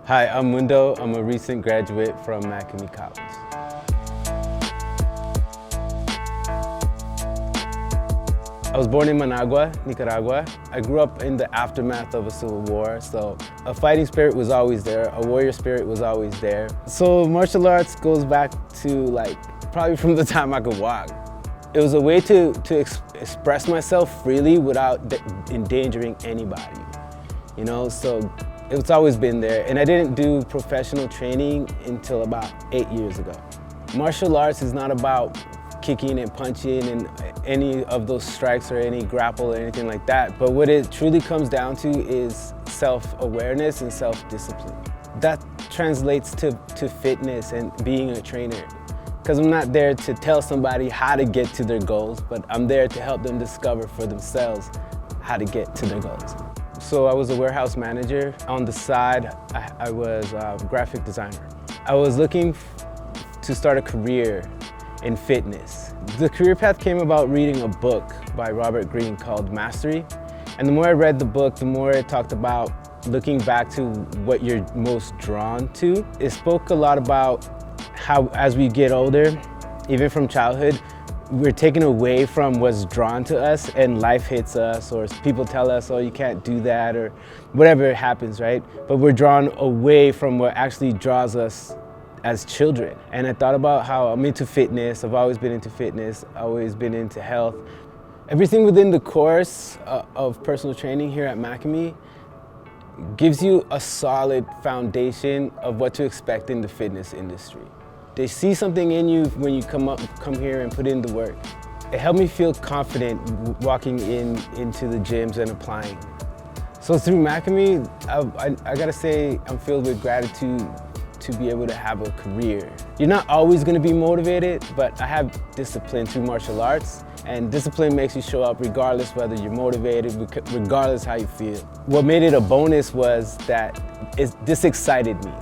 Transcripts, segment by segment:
Hi, I'm Mundo. I'm a recent graduate from MaKami College. I was born in Managua, Nicaragua. I grew up in the aftermath of a civil war, so a fighting spirit was always there, a warrior spirit was always there. So martial arts goes back to probably from the time I could walk. It was a way to express myself freely without endangering anybody, you know, so it's always been there. And I didn't do professional training until about 8 years ago. Martial arts is not about kicking and punching and any of those strikes or any grapple or anything like that. But what it truly comes down to is self-awareness and self-discipline. That translates to fitness and being a trainer. Because I'm not there to tell somebody how to get to their goals, but I'm there to help them discover for themselves how to get to their goals. So I was a warehouse manager. On the side, I was a graphic designer. I was looking to start a career in fitness. The career path came about reading a book by Robert Greene called Mastery. And the more I read the book, the more it talked about looking back to what you're most drawn to. It spoke a lot about how as we get older, even from childhood, we're taken away from what's drawn to us and life hits us or people tell us, oh, you can't do that or whatever happens, right? But we're drawn away from what actually draws us as children. And I thought about how I'm into fitness. I've always been into fitness, always been into health. Everything within the course of personal training here at MaKami gives you a solid foundation of what to expect in the fitness industry. They see something in you when you come here and put in the work. It helped me feel confident walking into the gyms and applying. So through MaKami, I gotta say I'm filled with gratitude to be able to have a career. You're not always gonna be motivated, but I have discipline through martial arts, and discipline makes you show up regardless whether you're motivated, regardless how you feel. What made it a bonus was that this excited me.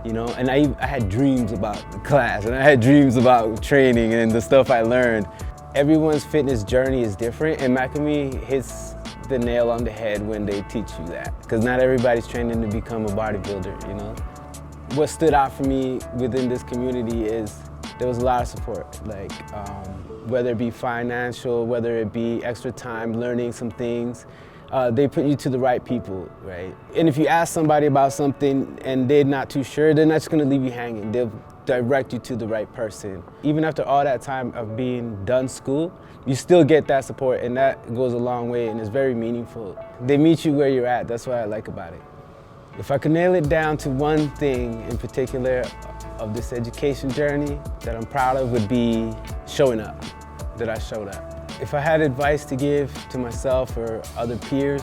You know, and I had dreams about the class and I had dreams about training and the stuff I learned. Everyone's fitness journey is different, and MaKami hits the nail on the head when they teach you that. Because not everybody's training to become a bodybuilder, you know? What stood out for me within this community is there was a lot of support, whether it be financial, whether it be extra time learning some things. They put you to the right people, right? And if you ask somebody about something and they're not too sure, they're not just gonna leave you hanging. They'll direct you to the right person. Even after all that time of being done school, you still get that support, and that goes a long way and it's very meaningful. They meet you where you're at, that's what I like about it. If I could nail it down to one thing in particular of this education journey that I'm proud of would be showing up, that I showed up. If I had advice to give to myself or other peers,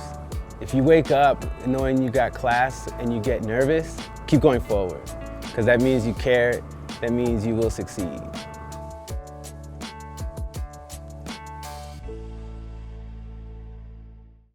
if you wake up knowing you got class and you get nervous, keep going forward. Because that means you care, that means you will succeed.